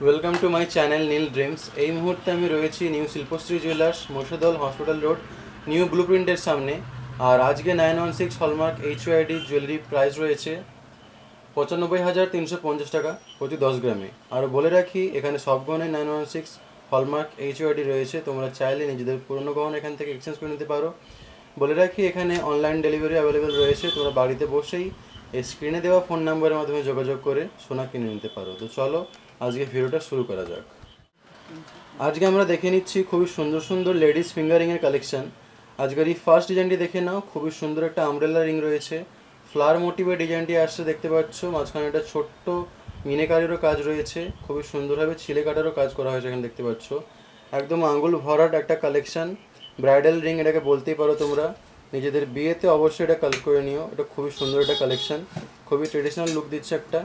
Welcome to my channel Neel dreams. এই মুহূর্তে আমি রয়েছি নিউ শিল্পশ্রী জুয়েলার্স, মোর্শেদল হসপিটাল রোড, নিউ ব্লু প্রিন্টের সামনে। আর আজকে 916 হলমার্ক এইচওআইডি জুয়েলারি প্রাইস রয়েছে 95,350 টাকা প্রতি 10 গ্রামে। আর বলে রাখি, এখানে সব গহনায় 916 হলমার্ক এইচওআইডি রয়েছে। তোমরা চাইলে নিজেদের পুরনো গহনা এখান থেকে এক্সচেঞ্জ করে নিতে পারো। বলে রাখি, এখানে অনলাইন ডেলিভারি অ্যাভেলেবেল রয়েছে। তোমরা বাড়িতে বসেই এই স্ক্রিনে দেওয়া ফোন নাম্বারের মাধ্যমে যোগাযোগ করে সোনা কিনে নিতে পারো। তো চলো আজকে ভিডিওটা শুরু করা যাক। আজকে আমরা দেখে নিচ্ছি খুবই সুন্দর সুন্দর লেডিস ফিঙ্গারিংয়ের কালেকশন। আজকের এই ফার্স্ট ডিজাইনটি দেখে নাও। খুবই সুন্দর একটা আমব্রেলা রিং রয়েছে, ফ্লাওয়ার মোটিভের ডিজাইনটি আসছে দেখতে পাচ্ছ। মাঝখানে একটা ছোট্ট মিনেকারিরও কাজ রয়েছে, খুবই সুন্দরভাবে ছিলে কাটারও কাজ করা হয়েছে এখানে দেখতে পাচ্ছ। একদম আঙ্গুল ভরাট একটা কালেকশন, ব্রাইডাল রিং এটাকে বলতেই পারো তোমরা। নিজেদের বিয়েতে অবশ্যই এটা কালেক্ট করে নিও। এটা খুবই সুন্দর একটা কালেকশন, খুবই ট্রেডিশনাল লুক দিচ্ছে একটা,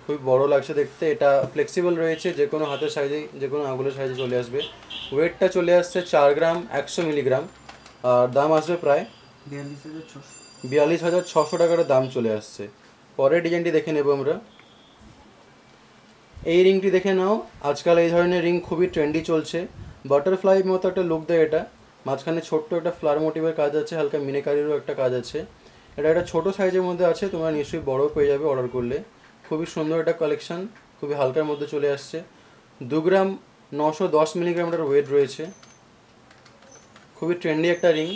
খুবই বড় লাগছে দেখতে। এটা ফ্লেক্সিবল রয়েছে, যে কোনো হাতের সাইজেই, যে কোনো আঙুলের সাইজে চলে আসবে। ওয়েটটা চলে আসছে 4 গ্রাম 100 মিলিগ্রাম। আর দাম আসবে প্রায় 42,600 টাকার দাম চলে আসছে। পরের ডিজাইনটি দেখে নেব আমরা। এই রিংটি দেখে নাও। আজকাল এই ধরনের রিং খুবই ট্রেন্ডি চলছে। বাটারফ্লাই মতো একটা লুক দেয় এটা। মাঝখানে ছোট্ট একটা ফ্লাওয়ার মোটিভের কাজ আছে, হালকা মিনেকারিরও একটা কাজ আছে। এটা একটা ছোটো সাইজের মধ্যে আছে, তোমরা নিশ্চয়ই বড়ও পেয়ে যাবে অর্ডার করলে। খুবই সুন্দর একটা কালেকশন, খুবই হালকার মধ্যে চলে আসছে। 2 গ্রাম 910 মিলিগ্রামের ওয়েট রয়েছে। খুবই ট্রেন্ডি একটা রিং।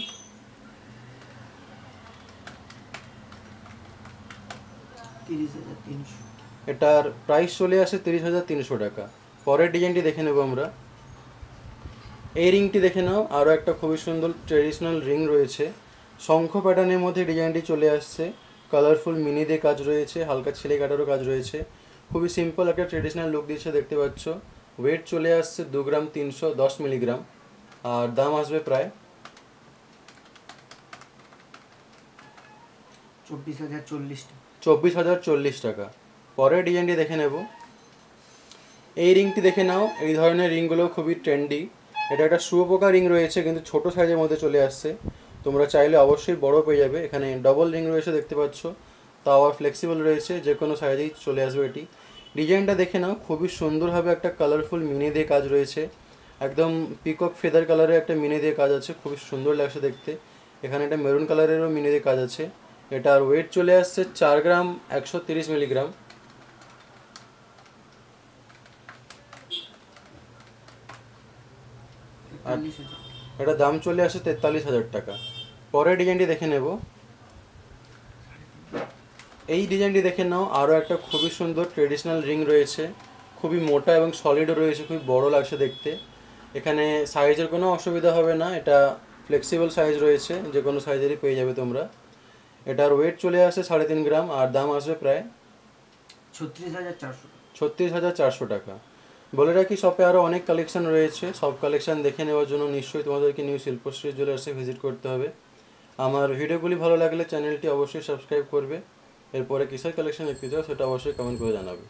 এটার প্রাইস চলে আসে 30,300 টাকা। পরের ডিজাইনটি দেখে নেব আমরা। এই রিংটি দেখে নাও। আরও একটা খুবই সুন্দর ট্রেডিশনাল রিং রয়েছে, শঙ্খ প্যাটার্নের মধ্যে ডিজাইনটি চলে আসছে। কালারফুল মিনি দিয়ে কাজ রয়েছে, হালকা ছেলে কাটারও কাজ রয়েছে। খুবই সিম্পল একটা ট্রেডিশনাল লুক দিচ্ছে দেখতে পাচ্ছ। ওয়েট চলে আসছে 2 গ্রাম 310 মিলিগ্রাম। আর দাম আসবে প্রায় 24,040 টাকা। পরের ডিজাইনটি দেখে নেব। এই রিংটি দেখে নাও। এই ধরনের রিংগুলো খুবই ট্রেন্ডি। এটা একটা শুয়োপোকা রিং রয়েছে, কিন্তু ছোট সাইজের মধ্যে চলে আসছে। তোমরা চাইলে অবশ্যই বড় পেয়ে যাবে। এখানে ডবল রিং রয়েছে দেখতে পাচ্ছ, তাও আবার ফ্লেক্সিবল রয়েছে, যে কোনো সাইজেই চলে আসবে এটি। ডিজাইনটা দেখে নাও। খুবই সুন্দরভাবে একটা কালারফুল মিনি দিয়ে কাজ রয়েছে, একদম পিকক ফেদার কালারের একটা মিনি দিয়ে কাজ আছে, খুবই সুন্দর লাগছে দেখতে। এখানে একটা মেরুন কালারেরও মিনি দিয়ে কাজ আছে। এটার ওয়েট চলে আসছে 4 গ্রাম 130 মিলিগ্রাম। আর এটার দাম চলে আসে 43,000 টাকা। পরের ডিজাইনটি দেখে নেব। এই ডিজাইনটি দেখে নাও। আরও একটা খুবই সুন্দর ট্রেডিশনাল রিং রয়েছে, খুবই মোটা এবং সলিডও রয়েছে, খুবই বড় লাগছে দেখতে। এখানে সাইজের কোনো অসুবিধা হবে না, এটা ফ্লেক্সিবল সাইজ রয়েছে, যে কোনো সাইজেরই পেয়ে যাবে তোমরা। এটার ওয়েট চলে আসে 3.5 গ্রাম। আর দাম আসবে প্রায় 36,400 টাকা। বলে রাখি, শপে আরও অনেক কালেকশন রয়েছে। সব কালেকশন দেখে নেওয়ার জন্য নিশ্চয়ই তোমাদেরকে নিউ শিল্পশ্রী জুয়েলার্সে ভিজিট করতে হবে। আমার ভিডিওগুলি ভালো লাগলে চ্যানেলটি অবশ্যই সাবস্ক্রাইব করবে। এরপরে কিসের কালেকশন দেখতে চাও সেটা অবশ্যই কমেন্ট করে জানাবে।